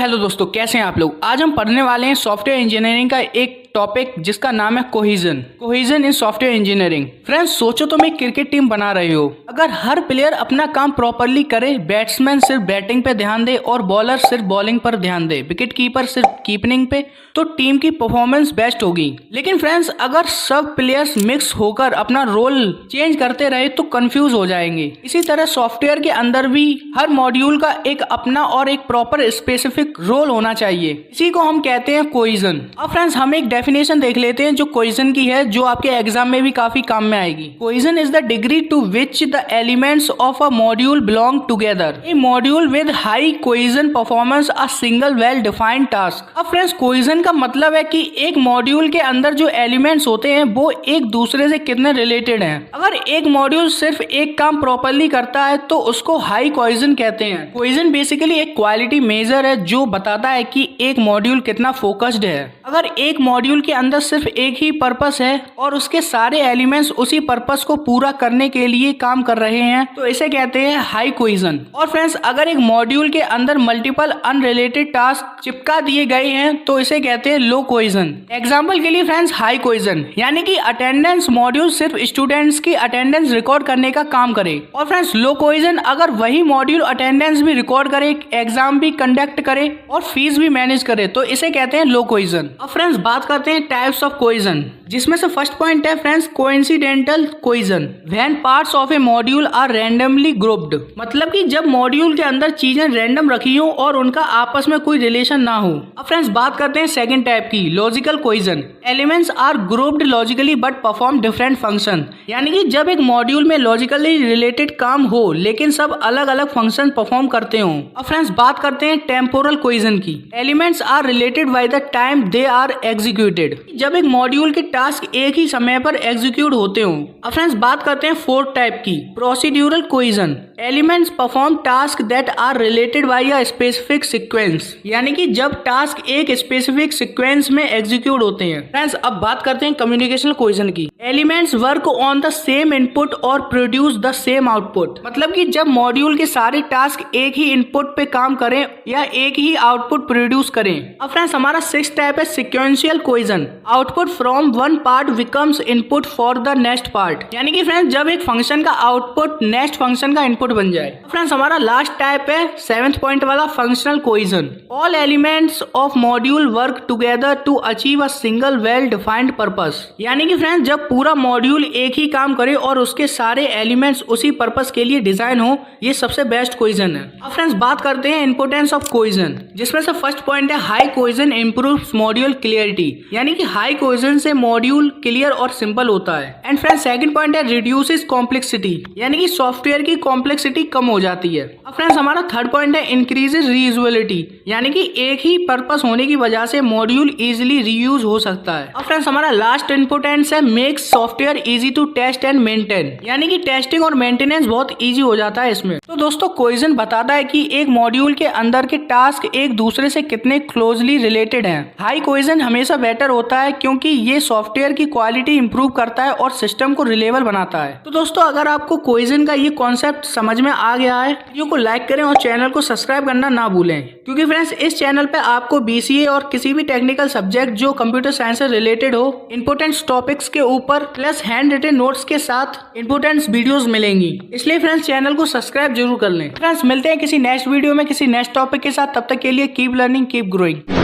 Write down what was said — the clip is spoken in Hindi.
हेलो दोस्तों, कैसे हैं आप लोग। आज हम पढ़ने वाले हैं सॉफ्टवेयर इंजीनियरिंग का एक टॉपिक जिसका नाम है कोहेजन इन सॉफ्टवेयर इंजीनियरिंग। फ्रेंड्स, सोचो तुम एक क्रिकेट टीम बना रहे हो। अगर हर प्लेयर अपना काम प्रॉपरली करे, बैट्समैन सिर्फ बैटिंग पे ध्यान दे और बॉलर सिर्फ बॉलिंग पर ध्यान दे, विकेट कीपर सिर्फ कीपिंग पे, तो टीम की परफॉर्मेंस बेस्ट होगी। लेकिन फ्रेंड्स, अगर सब प्लेयर्स मिक्स होकर अपना रोल चेंज करते रहे तो कंफ्यूज हो जाएंगे। इसी तरह सॉफ्टवेयर के अंदर भी हर मॉड्यूल का एक अपना और एक प्रॉपर स्पेसिफिक रोल होना चाहिए। इसी को हम कहते हैं कोहेजन। अब फ्रेंड्स, हम एक डेफिनेशन देख लेते हैं जो कोहेजन की है, जो आपके एग्जाम में भी काफी काम में आएगी। Cohesion is the degree to which the elements of a module belong together. A module with high cohesion performance a single well defined task. अब फ्रेंड्स, कोहेजन का मतलब है कि एक मॉड्यूल के अंदर जो एलिमेंट्स होते हैं वो एक दूसरे से कितने रिलेटेड हैं। अगर एक मॉड्यूल सिर्फ एक काम प्रॉपरली करता है तो उसको हाई कोहेजन कहते हैं। कोहेजन बेसिकली एक क्वालिटी मेजर है जो बताता है कि एक मॉड्यूल कितना फोकस्ड है। अगर एक मॉड्यूल के अंदर सिर्फ एक ही पर्पस है और उसके सारे एलिमेंट्स उसी पर्पस को पूरा करने के लिए काम कर रहे हैं तो इसे कहते हैं हाई कोहेजन। और फ्रेंड्स, अगर एक मॉड्यूल के अंदर मल्टीपल अनरिलेटेड टास्क चिपका दिए गए हैं तो इसे कहते हैं लो कोहेजन। एग्जाम्पल के लिए फ्रेंड्स, हाई कोहेजन यानी कि अटेंडेंस मॉड्यूल सिर्फ स्टूडेंट्स की अटेंडेंस रिकॉर्ड करने का काम करे। और फ्रेंड्स, लो कोहेजन अगर वही मॉड्यूल अटेंडेंस भी रिकॉर्ड करे, एग्जाम भी कंडक्ट करे और फीस भी मैनेज करे तो इसे कहते हैं लो कोहेजन। अब फ्रेंड्स, बात करते हैं टाइप्स ऑफ कोहेजन, जिसमें से फर्स्ट पॉइंट है friends coincidental cohesion. When parts of a module are randomly grouped, मतलब कि जब मॉड्यूल के अंदर चीजें रैंडम रखी हो और उनका आपस में कोई रिलेशन ना हो। अब फ्रेंड्स, बात करते हैं सेकंड टाइप की, logical cohesion. Elements are grouped logically but perform different function, यानी कि जब एक मॉड्यूल में लॉजिकली रिलेटेड काम हो लेकिन सब अलग अलग फंक्शन परफॉर्म करते हो। अब फ्रेंड्स, बात करते हैं टेम्पोरल कोहेजन की। Elements are related by the time they are executed, जब एक मॉड्यूल के टास्क एक ही समय पर एग्जीक्यूट होते हो। अब फ्रेंड्स, बात करते हैं फोर्थ टाइप की, procedural cohesion. Elements perform task that are related by a specific sequence, यानी कि जब टास्क एक स्पेसिफिक सीक्वेंस में एग्जीक्यूट होते हैं। फ्रेंड्स, अब बात करते हैं कम्युनिकेशन कोहेजन की। Elements work on the same input और प्रोड्यूस द सेम आउटपुट, मतलब कि जब मॉड्यूल के सारे टास्क एक ही इनपुट पे काम करें या एक ही आउटपुट प्रोड्यूस करें। अब फ्रेंड्स, हमारा सिक्स्थ टाइप है sequential cohesion. Output from one part becomes input for the next part, यानी कि फ्रेंड्स जब एक फंक्शन का आउटपुट नेक्स्ट फंक्शन का इनपुट बन जाए। फ्रेंड्स, हमारा लास्ट टाइप है सेवेंथ पॉइंट वाला functional cohesion. All elements of module work together to achieve a single well defined purpose, यानी कि फ्रेंड्स जब पूरा मॉड्यूल एक ही काम करे और उसके सारे एलिमेंट्स उसी पर्पस के लिए डिजाइन हो, ये सबसे बेस्ट कोहेजन है। अब फ्रेंड्स, बात करते हैं इंपोर्टेंस ऑफ कोहेजन, जिसमें से फर्स्ट पॉइंट है high cohesion improves module clarity, यानी कि हाई कोहेजन से मॉड्यूल क्लियर और सिंपल होता है। एंड फ्रेंड्स, सेकंड पॉइंट है रिड्यूसेस कॉम्प्लेक्सिटी, यानी कि सॉफ्टवेयर की कॉम्प्लेक्सिटी कम हो जाती है। अब फ्रेंड्स, हमारा थर्ड पॉइंट है इंक्रीजेस रीयूजेबिलिटी, यानी कि एक ही पर्पस होने की वजह से मॉड्यूल इजीली रीयूज हो सकता है। अब फ्रेंड्स, हमारा लास्ट इंपोर्टेंस है makes software easy to test and maintain, यानी कि टेस्टिंग और मेंटेनेंस बहुत इजी हो जाता है इसमें। तो दोस्तों, कोहेजन बताता है कि एक मॉड्यूल के अंदर के टास्क एक दूसरे से कितने क्लोजली रिलेटेड हैं। हाई कोहेजन हमेशा बेटर होता है क्योंकि ये सॉफ्टवेयर की क्वालिटी इंप्रूव करता है और सिस्टम को रिलेबल बनाता है। तो दोस्तों, अगर आपको कोहेजन का ये कॉन्सेप्ट समझ में आ गया है, वीडियो को लाइक करें और चैनल को सब्सक्राइब करना ना भूलें, क्योंकि फ्रेंड्स इस चैनल पे आपको बीसीए और किसी भी टेक्निकल सब्जेक्ट जो कंप्यूटर साइंस से रिलेटेड हो, इंपोर्टेंट टॉपिक्स के ऊपर प्लस हैंड रिटन नोट्स के साथ इंपोर्टेंट वीडियोस मिलेंगी। इसलिए फ्रेंड्स, चैनल को सब्सक्राइब जरूर कर लें। फ्रेंड्स, मिलते हैं किसी नेक्स्ट वीडियो में किसी नेक्स्ट टॉपिक के साथ। तब तक के लिए कीप लर्निंग, कीप ग्रोइंग।